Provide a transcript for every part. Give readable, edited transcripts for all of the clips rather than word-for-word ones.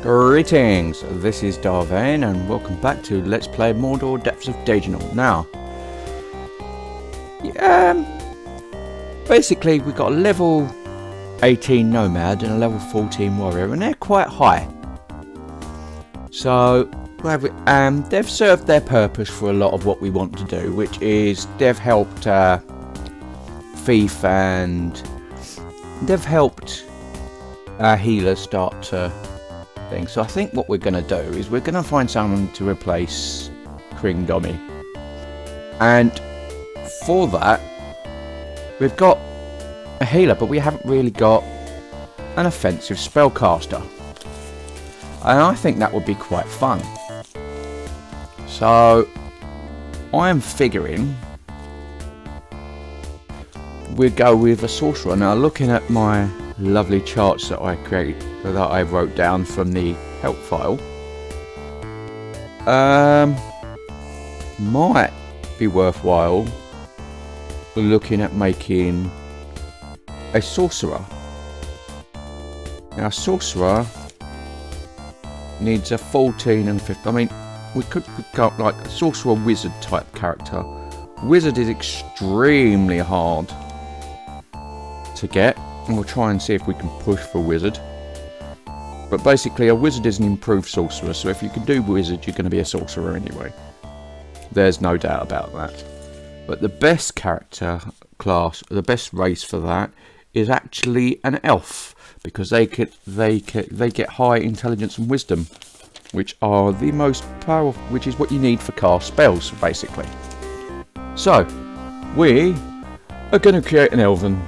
Greetings, this is Vane and welcome back to Let's Play Mordor Depths of Dejenol. Now, basically we've got a level 18 Nomad and a level 14 Warrior and they're quite high. So, they've served their purpose for a lot of what we want to do, which is they've helped Thief and they've helped our healers start to thing. So I think what we're going to do is we're going to find someone to replace Kringdommy, and for that we've got a healer, but we haven't really got an offensive spellcaster, and I think that would be quite fun. So I'm figuring we'd go with a sorcerer. Now, looking at my lovely charts that I wrote down from the help file, might be worthwhile looking at making a sorcerer. Now, sorcerer needs a 14 and 15. I mean, we could go up like a sorcerer wizard type character. Wizard is extremely hard to get, and we'll try and see if we can push for wizard. But basically a wizard is an improved sorcerer, so if you can do wizard you're going to be a sorcerer anyway. There's no doubt about that. But the best character class, the best race for that is actually an elf, because they get high intelligence and wisdom, which are the most powerful, which is what you need for cast spells basically. So we are going to create an elven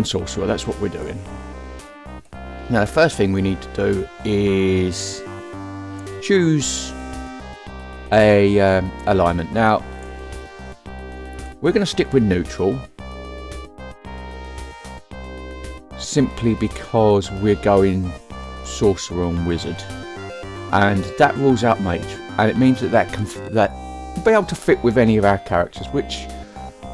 sorcerer. That's what we're doing. Now, the first thing we need to do is choose a alignment. Now, we're going to stick with neutral, simply because we're going sorcerer and wizard, and that rules out mage, and it means that will be able to fit with any of our characters, which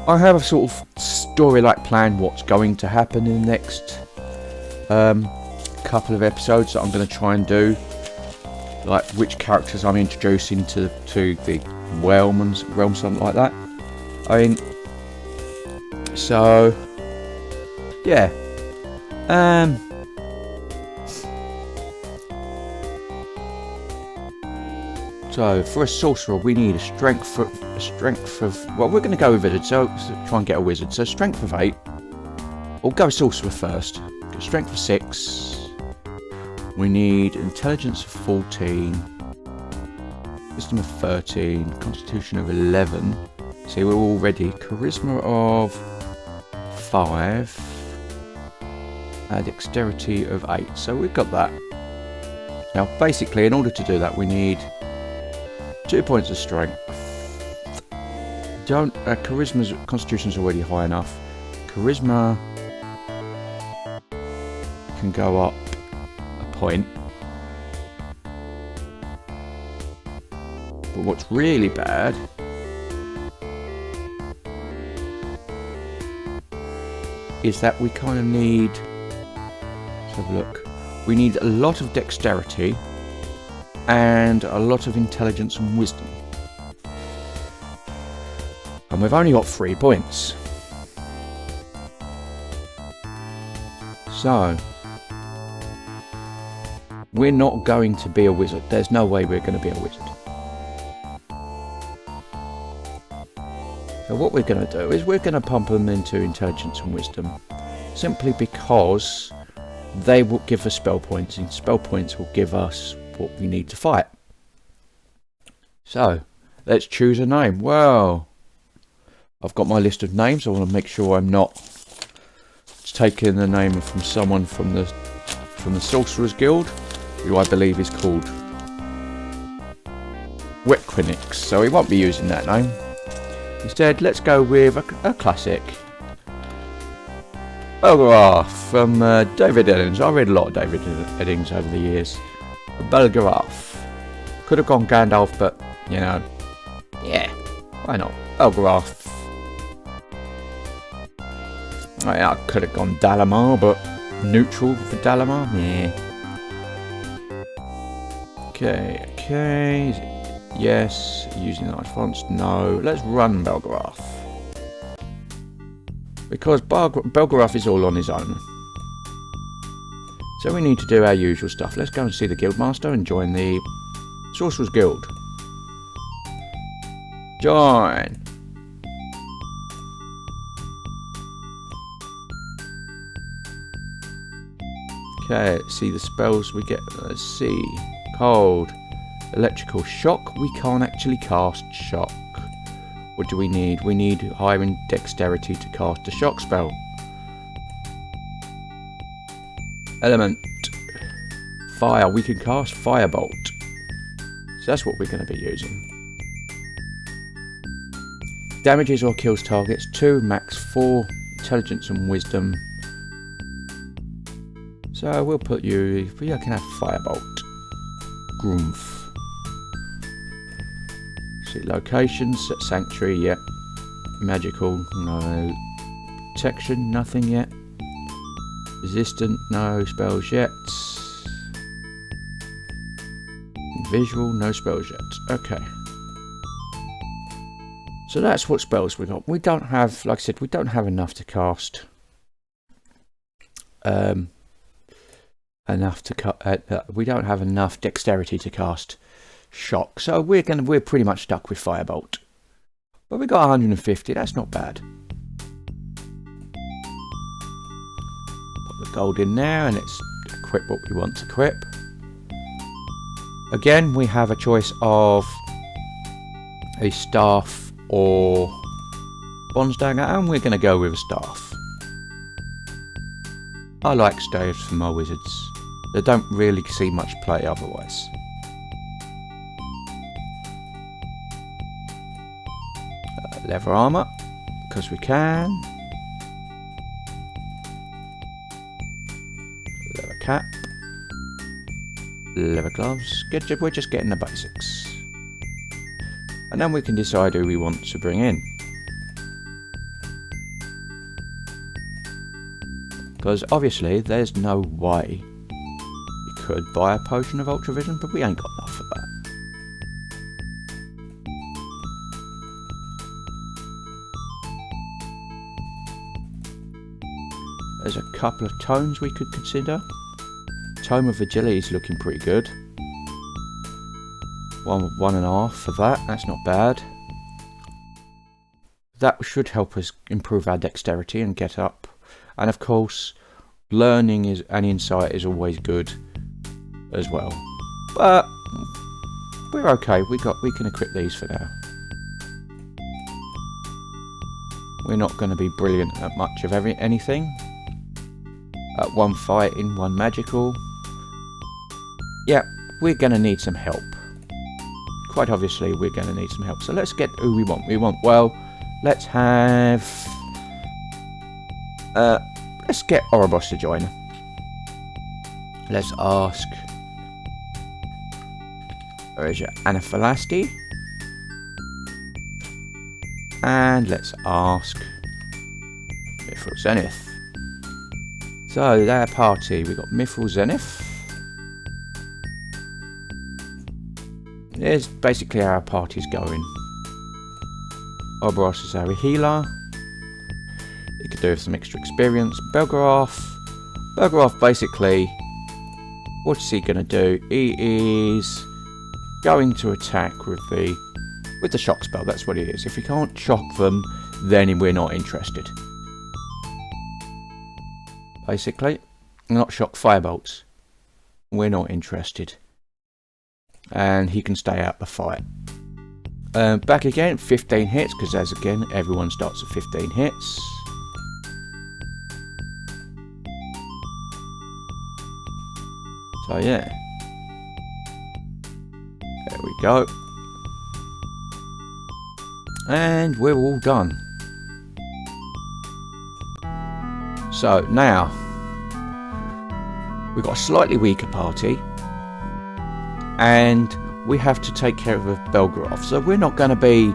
I have a sort of story-like plan what's going to happen in the next couple of episodes that I'm going to try and do, like which characters I'm introducing to the realm, something like that. I mean, so yeah. So for a sorcerer we need a strength of, well, we're going to go with wizard, so try and get a wizard. So strength of 8, or go sorcerer first. Strength of 6. We need intelligence of 14, wisdom of 13, constitution of 11. See, we're all ready. Charisma of 5, and dexterity of 8. So we've got that. Now, basically, in order to do that, we need 2 points of strength. Charisma's constitution's already high enough. Charisma can go up a point. But what's really bad is that we kind of need, let's have a look, we need a lot of dexterity and a lot of intelligence and wisdom, and we've only got 3 points. So we're not going to be a wizard. There's no way we're going to be a wizard. So what we're going to do is we're going to pump them into intelligence and wisdom, simply because they will give us spell points, and spell points will give us what we need to fight. So let's choose a name. Well, I've got my list of names. I want to make sure I'm not taking the name from someone from the Sorcerer's Guild, who I believe is called Wetquinix, so we won't be using that name. Instead, let's go with a classic. Belgarath from David Eddings. I read a lot of David Eddings over the years. Belgarath. Could have gone Gandalf, but, you know, yeah, why not? Belgarath. I could have gone Dalamar, but Neutral for Dalamar? Yeah. Okay. Yes. Using large fonts? No. Let's run Belgarath. Because Belgarath is all on his own. So we need to do our usual stuff. Let's go and see the Guildmaster and join the Sorcerer's Guild. Join! Okay, let's see the spells we get. Let's see. Cold. Electrical shock. We can't actually cast shock. What do we need? We need higher in dexterity to cast a shock spell. Element. Fire. We can cast Firebolt. So that's what we're going to be using. Damages or kills targets. 2, max 4. Intelligence and wisdom. So we'll put you... We can have Firebolt. Grumph. See locations. Sanctuary, yep. Magical, no. Protection, nothing yet. Resistant, no spells yet. Visual, no spells yet. Okay. So that's what spells we got. We don't have, like I said, we don't have enough to cast. We don't have enough dexterity to cast shock. So we're pretty much stuck with Firebolt. But we got 150. That's not bad. Put the gold in there and let's equip what we want to equip. Again, we have a choice of a staff or bronze dagger, and we're going to go with a staff. I like staves for my wizards. They don't really see much play otherwise. Leather armour, because we can. Leather cap. Leather gloves. We're just getting the basics. And then we can decide who we want to bring in. Because obviously there's no way we could buy a potion of ultravision, but we ain't got enough for that. There's a couple of tomes we could consider. Tome of Agility is looking pretty good. 1.5 for that. That's not bad. That should help us improve our dexterity and get up. And of course, learning and insight is always good as well. But we're okay. We can equip these for now. We're not going to be brilliant at much of anything. At 1 fighting, 1 magical. Yeah, we're going to need some help. Quite obviously, we're going to need some help. So let's get who we want. Well, let's have... let's get Ouroboros to join. Let's ask... Where is your Anaphilasti? And let's ask... Mithril Zenith. So, their party, we've got Mithril Zenith. Here's basically how our party's going. Ouroboros is our healer. He could do with some extra experience. Belgarath basically, what's he going to do? He is going to attack with the shock spell. That's what he is. If he can't shock them, then we're not interested. Basically, not shock firebolts. We're not interested. And he can stay out the fight. Back again, 15 hits, because as again, everyone starts at 15 hits. So yeah. There we go. And we're all done. So now, we've got a slightly weaker party. And we have to take care of Belgarath. So we're not going to be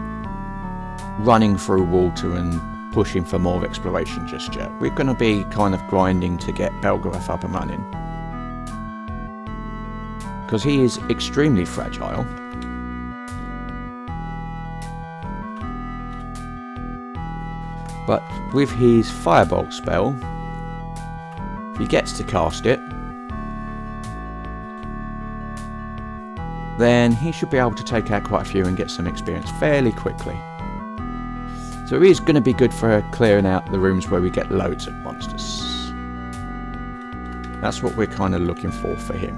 running through water and pushing for more exploration just yet. We're going to be kind of grinding to get Belgarath up and running, because he is extremely fragile. But with his Firebolt spell, if he gets to cast it, then he should be able to take out quite a few and get some experience fairly quickly. So it is going to be good for clearing out the rooms where we get loads of monsters. That's what we're kind of looking for him.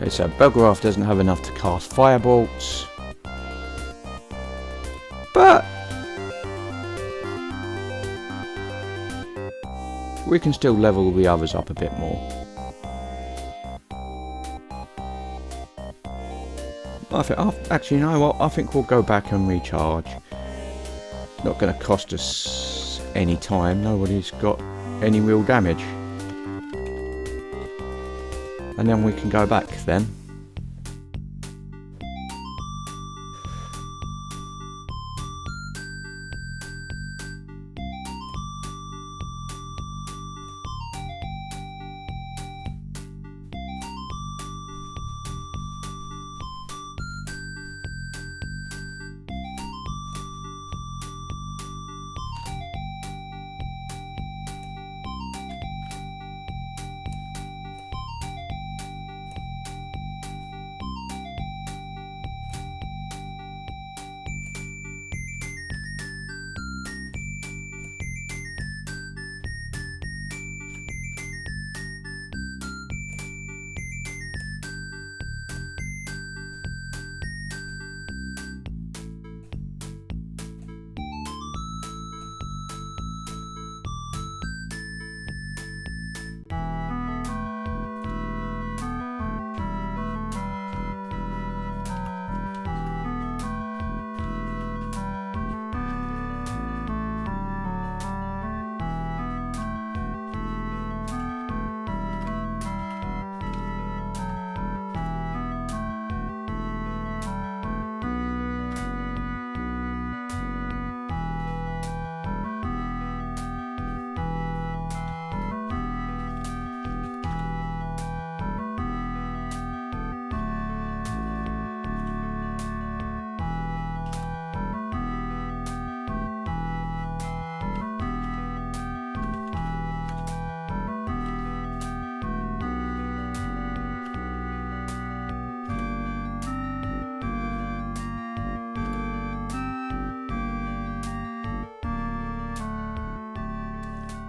Okay, so Belgarath doesn't have enough to cast Firebolts, but we can still level the others up a bit more. Actually, you know what? I think we'll go back and recharge. It's not going to cost us any time. Nobody's got any real damage. And then we can go back then.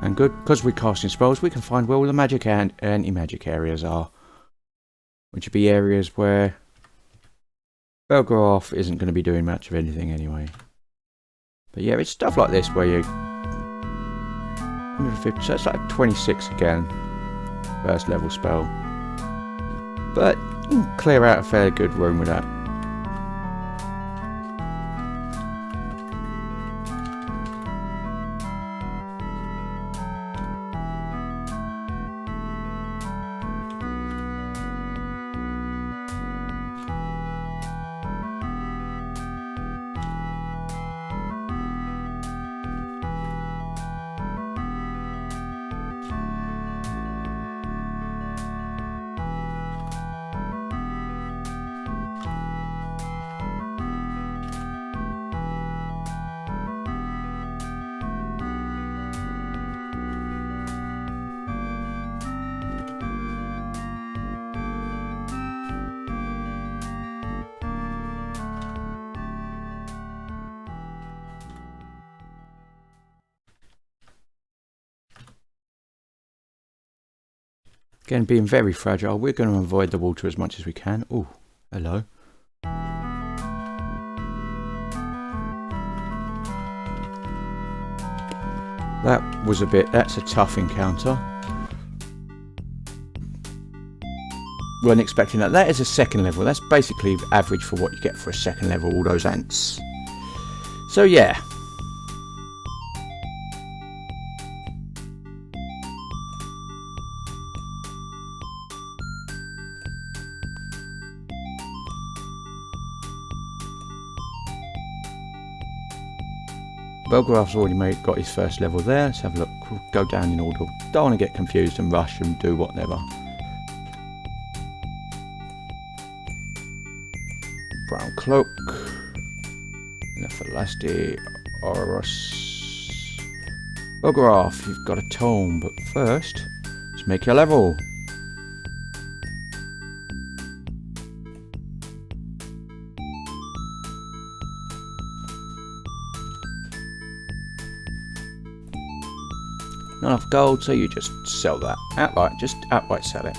And good, because we're casting spells, we can find where all the magic and anti-magic areas are. Which would be areas where Belgarath isn't going to be doing much of anything anyway. But yeah, it's stuff like this where you... 150, so it's like 26 again. First level spell. But you can clear out a fairly good room with that. Again, being very fragile, we're going to avoid the water as much as we can. Oh, hello. That's a tough encounter. Weren't expecting that. That is a second level. That's basically average for what you get for a second level, all those ants. So yeah. Belgraph's already got his first level there. Let's have a look. We'll go down in order. Don't want to get confused and rush and do whatever. Brown Cloak. Nephilasti. Oros. Belgraph, you've got a tome, but first, let's make your level. Not enough gold, so you just sell that outright. Just outright sell it.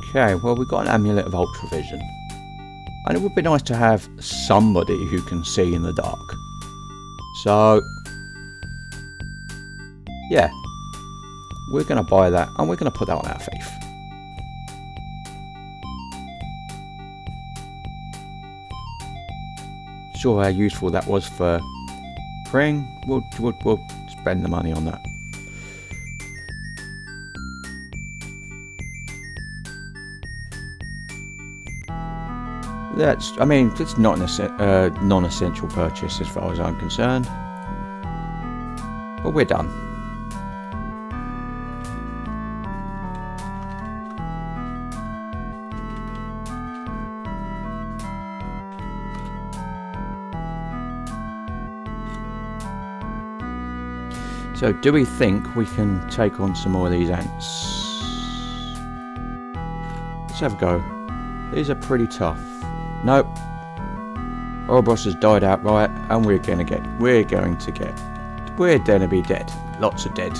Okay, well, we've got an amulet of ultravision, and it would be nice to have somebody who can see in the dark. So yeah, we're going to buy that, and we're going to put that on our faith. Sure, how useful that was for Pring. We'll spend the money on that. I mean, it's not a non-essential purchase as far as I'm concerned. But we're done. So, do we think we can take on some more of these ants? Let's have a go. These are pretty tough. Nope. Ouroboros has died outright, and we're going to be dead. Lots of dead.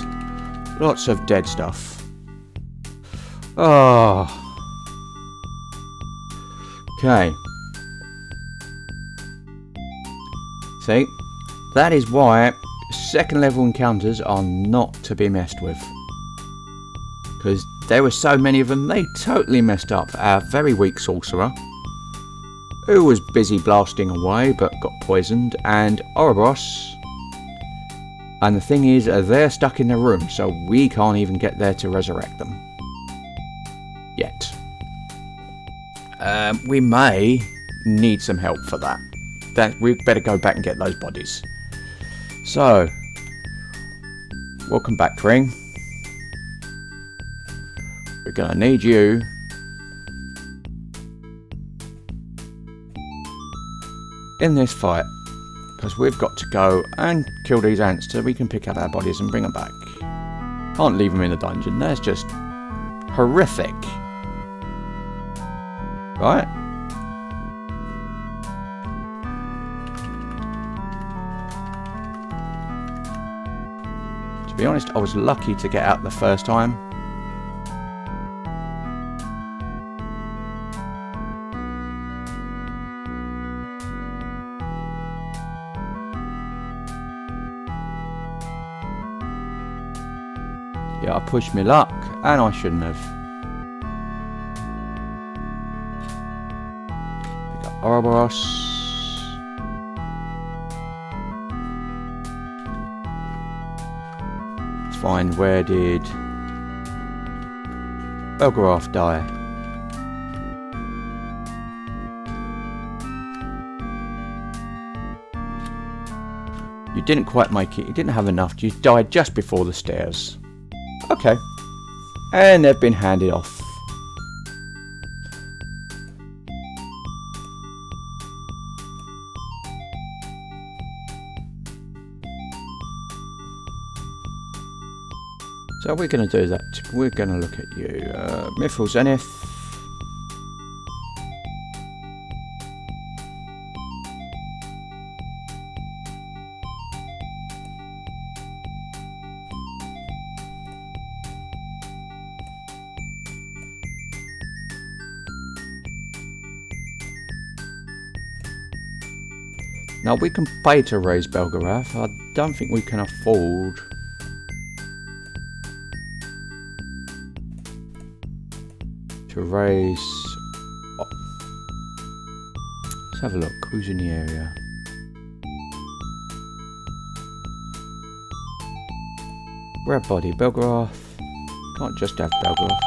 Lots of dead stuff. Oh. Okay. See? That is why second level encounters are not to be messed with. Because there were so many of them, they totally messed up our very weak sorcerer, who was busy blasting away but got poisoned, and Ouroboros. And the thing is, they're stuck in their room, so we can't even get there to resurrect them. Yet. We may need some help for that. We better go back and get those bodies. So, welcome back, Ring. We're gonna need you in this fight, because we've got to go and kill these ants so we can pick up our bodies and bring them back. Can't leave them in the dungeon. That's just horrific. Right? To be honest, I was lucky to get out the first time. Yeah, I pushed my luck, and I shouldn't have. Pick up Ouroboros. Let's find, where did Belgraph die? You didn't quite make it. You didn't have enough. You died just before the stairs. Okay. And they've been handed off. So we're going to do that. We're going to look at you. Mithril Zenith. Now we can pay to raise Belgarath. I don't think we can afford to raise. Let's have a look. Who's in the area? Red body, Belgarath. Can't just have Belgarath.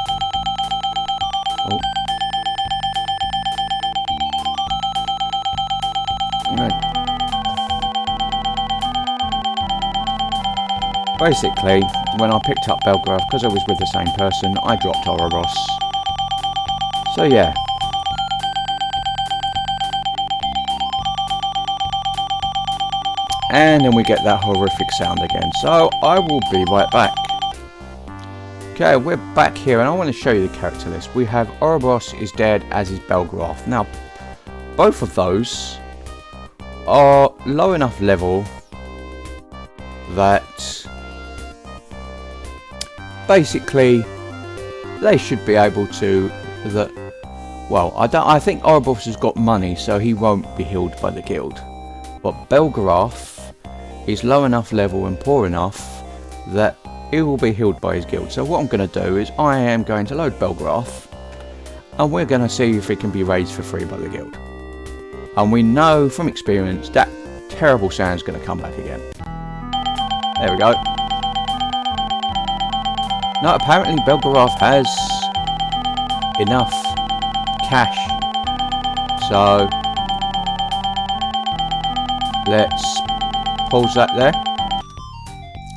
Oh. Right. Basically, when I picked up Belgarath, because I was with the same person, I dropped Ouroboros. So yeah. And then we get that horrific sound again. So I will be right back. Okay, we're back here and I want to show you the character list. We have Ouroboros is dead, as is Belgarath. Now, both of those are low enough level that basically they should be able to well, I think Ouroboros has got money, so he won't be healed by the guild. But Belgarath is low enough level and poor enough that he will be healed by his guild. So what I'm going to do is I am going to load Belgarath and we're going to see if it can be raised for free by the guild. And we know from experience that terrible sound's going to come back again. There we go. Now apparently Belgarath has enough cash. So let's pause that there.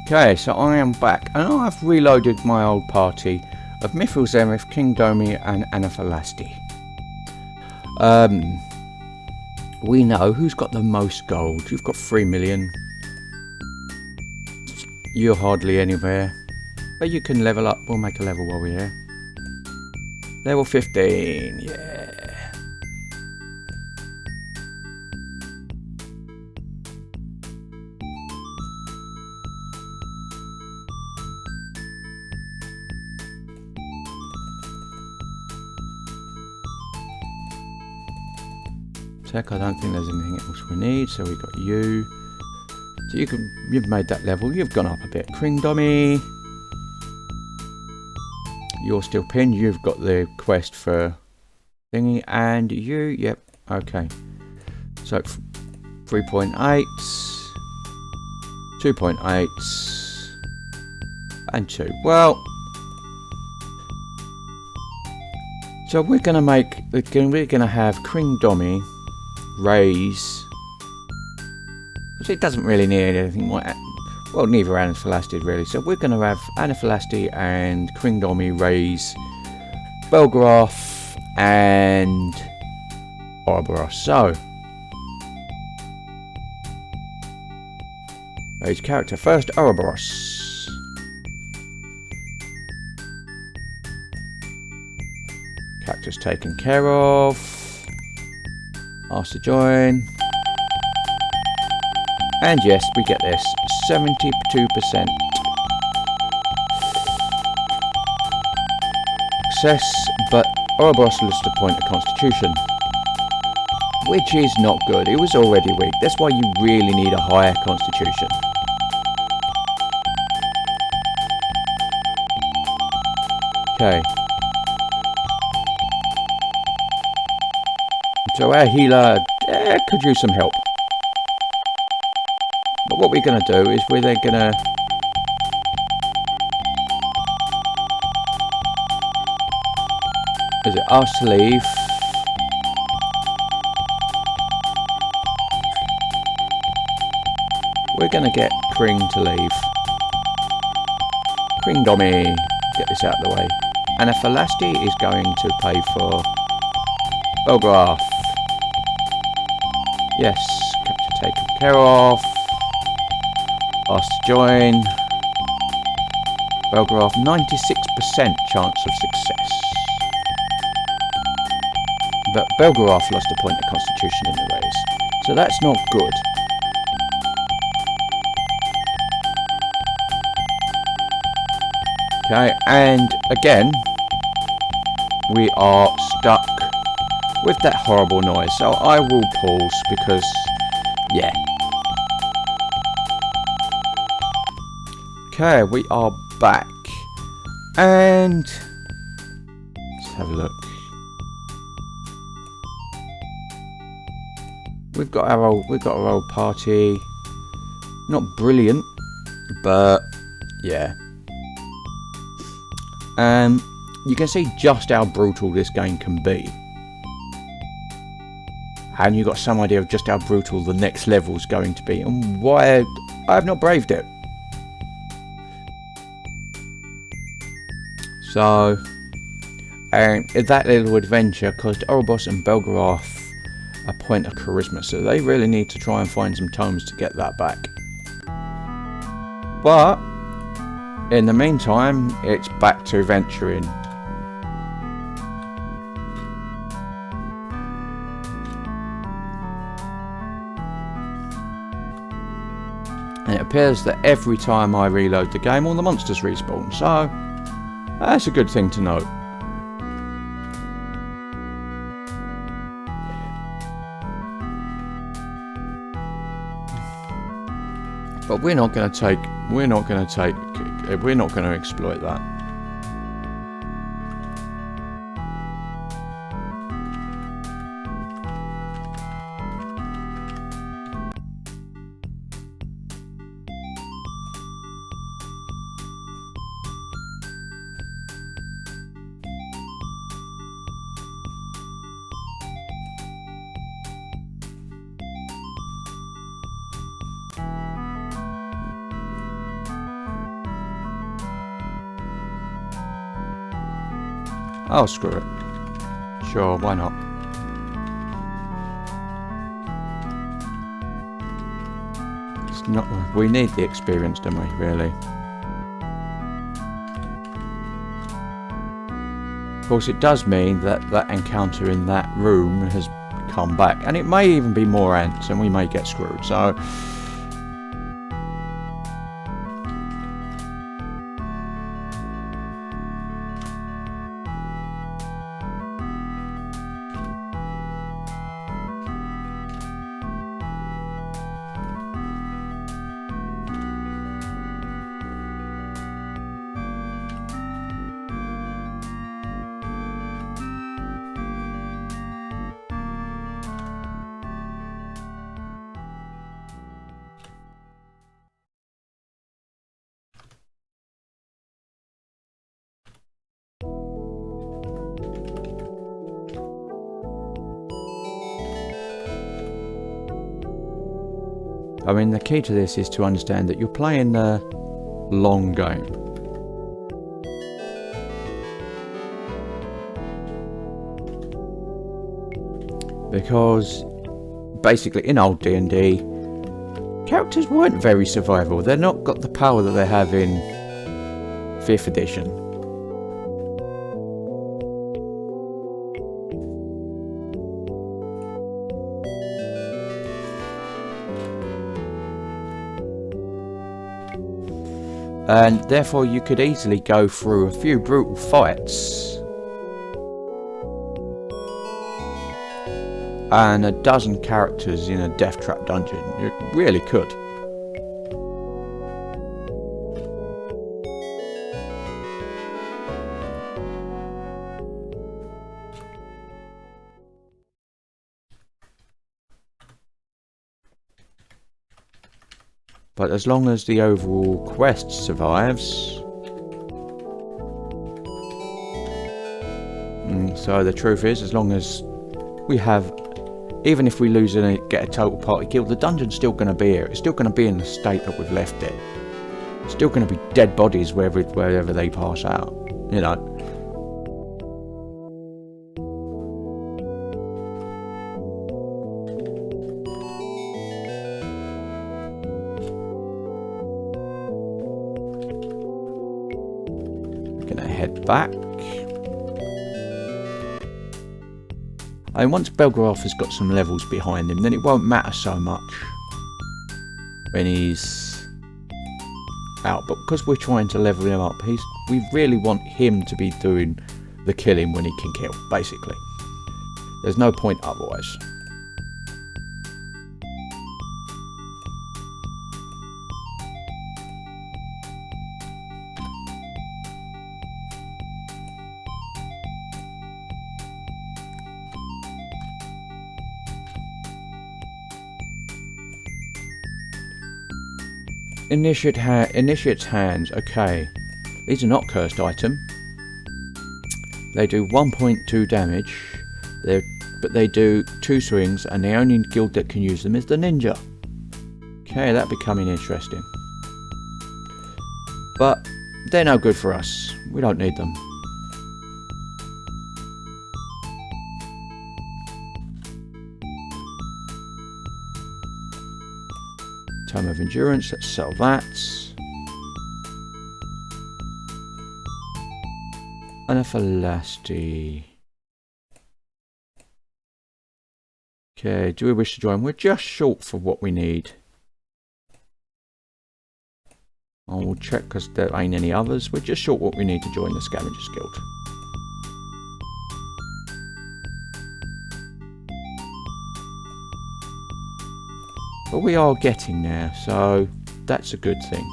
Okay, so I am back and I've reloaded my old party of Mithril Zenith, King Domi and Anaphilasti. We know who's got the most gold. You've got 3 million. You're hardly anywhere. But you can level up. We'll make a level while we're here. Level 15. Yeah. Tech, I don't think there's anything else we need. So we got you. So you've made that level. You've gone up a bit. Kring Dummy. You're still pinned. You've got the quest for thingy, and you, yep, okay. So 3.8, 2.8, and 2. Well, so we're gonna have Kring Domi raise, because it doesn't really need anything more. Well, neither Anaphilasti really. So we're going to have Anaphilasti and Kring Domi raise Belgarath and Ouroboros. So raise character first, Ouroboros. Character's taken care of. Ask to join. And yes, we get this. 72%. Success, but Ouroboros lost a point of constitution, which is not good. It was already weak. That's why you really need a higher constitution. Okay. So our healer could use some help. But what we're going to do is we're then going to ask to leave. we're going to get Kring to leave. Kring Dommy, get this out of the way. And Phalasti is going to pay for Belgraph. Yes, capture taken care of. Asked to join. Belgraph, 96% chance of success. But Belgraph lost a point of constitution in the race, so that's not good. Okay, and again, we are stuck with that horrible noise, so I will pause because, yeah. Okay, we are back, and let's have a look. We've got our old party. Not brilliant, but yeah. You can see just how brutal this game can be. And you got some idea of just how brutal the next level's going to be and why I have not braved it. So, that little adventure caused Oribos and Belgraph a point of charisma, so they really need to try and find some tomes to get that back. But in the meantime, it's back to venturing. And it appears that every time I reload the game, all the monsters respawn, so that's a good thing to note. But we're not going to exploit that. Oh, screw it. Sure, why not? It's not. We need the experience, don't we, really? Of course, it does mean that that encounter in that room has come back. And it may even be more ants, and we may get screwed, so... I mean, the key to this is to understand that you're playing the long game. Because, basically, in old D&D, characters weren't very survivable. They're not got the power that they have in 5th edition. And therefore you could easily go through a few brutal fights and a dozen characters in a death trap dungeon. You really could. But as long as the overall quest survives... So the truth is, as long as we have even if we lose and get a total party kill, the dungeon's still going to be here. It's still going to be in the state that we've left it. It's still going to be dead bodies wherever they pass out, you know. Gonna head back. And once Belgarath has got some levels behind him, then it won't matter so much when he's out. But because we're trying to level him up, we really want him to be doing the killing when he can kill, basically. There's no point otherwise. Initiate's hands, okay. These are not cursed item. They do 1.2 damage, but they do 2 swings, and the only guild that can use them is the ninja. Okay, that's becoming interesting. But they're no good for us. We don't need them. Time of endurance, let's sell that. Anaphalasty. Okay, do we wish to join? We're just short for what we need. I will check because there ain't any others. We're just short what we need to join the Scavengers Guild. But we are getting there, so that's a good thing.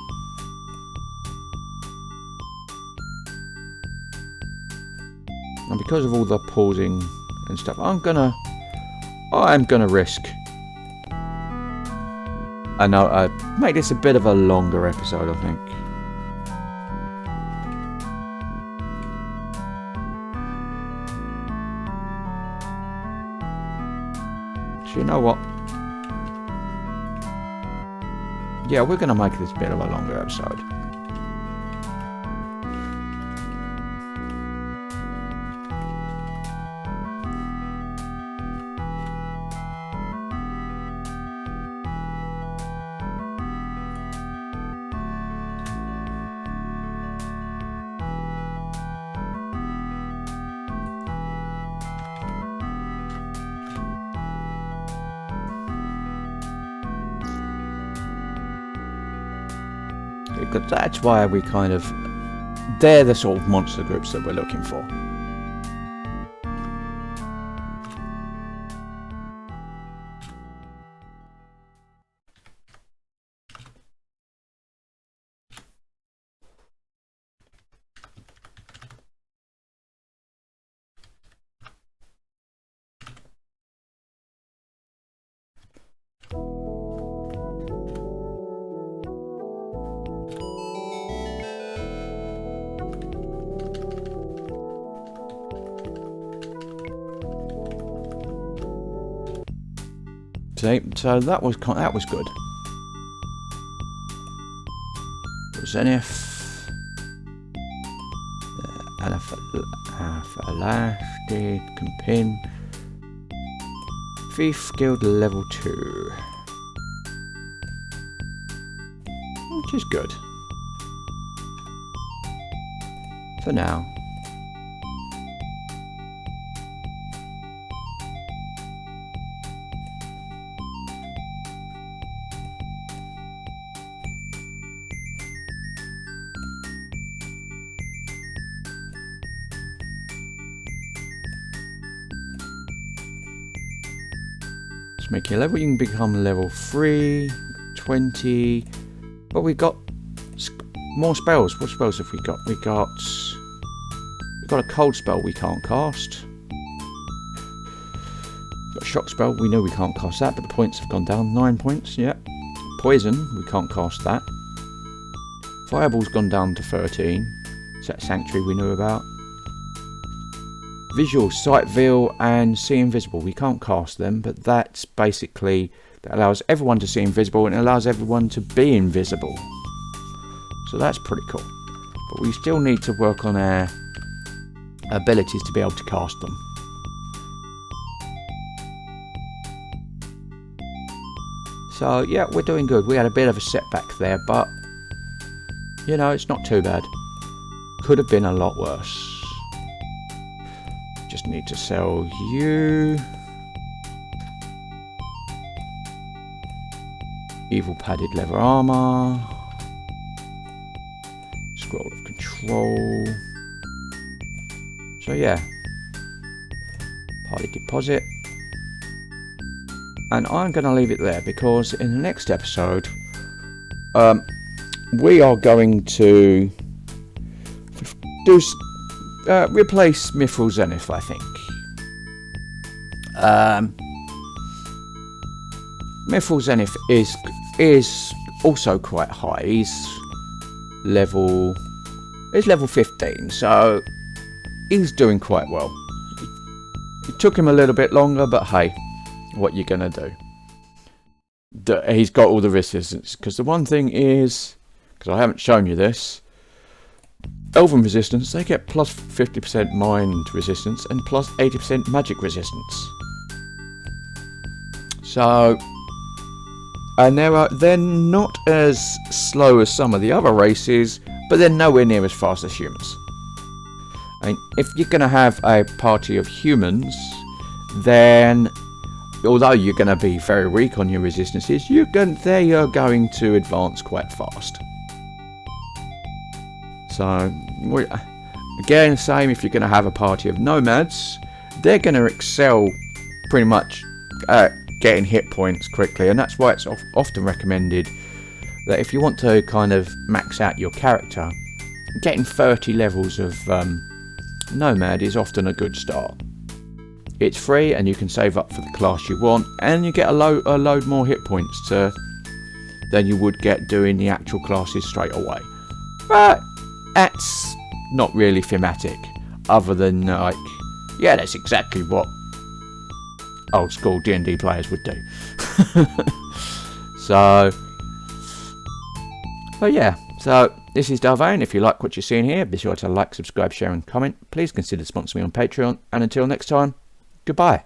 And because of all the pausing and stuff, I'm gonna risk. I know, make this a bit of a longer episode, I think. So you know what? Yeah, we're going to make this a bit of a longer episode. Because that's why we kind of... They're the sort of monster groups that we're looking for. So that was good. Zenith, Anaphalasty, Compin, Thief Guild level 2, which is good for now. Make your level, you can become level 3, 20, but we got more spells. What spells have we got? We've got a cold spell we can't cast. We've got a shock spell, we know we can't cast that, but the points have gone down, 9 points, yeah. Poison, we can't cast that. Fireball's gone down to 13, so that Sanctuary we knew about. visual, sight veil, and see invisible. We can't cast them, but that's basically, that allows everyone to see invisible and allows everyone to be invisible. So that's pretty cool. But we still need to work on our abilities to be able to cast them. So yeah, we're doing good. We had a bit of a setback there, but you know, it's not too bad. Could have been a lot worse. Just need to sell you. Evil padded leather armor. Scroll of control. So yeah. Party deposit. And I'm going to leave it there because in the next episode, we are going to do replace Mithril Zenith, I think. Mithril Zenith is also quite high. He's level 15, so he's doing quite well. It took him a little bit longer, but hey, what you gonna do? He's got all the resistance, because the one thing is, because I haven't shown you this, Elven resistance, they get plus 50% mind resistance and plus 80% magic resistance. So, and they're not as slow as some of the other races, but they're nowhere near as fast as humans. I mean, if you're going to have a party of humans, then although you're going to be very weak on your resistances, they are going to advance quite fast. So, again, same if you're going to have a party of nomads, they're going to excel pretty much at getting hit points quickly, and that's why it's often recommended that if you want to kind of max out your character, getting 30 levels of nomad is often a good start. It's free and you can save up for the class you want, and you get a load more hit points than you would get doing the actual classes straight away. But that's not really thematic, other than like, yeah, that's exactly what old school D&D players would do. So yeah, so this is Vane. If you like what you're seeing here, be sure to like, subscribe, share and comment. Please consider sponsoring me on Patreon, and until next time, goodbye.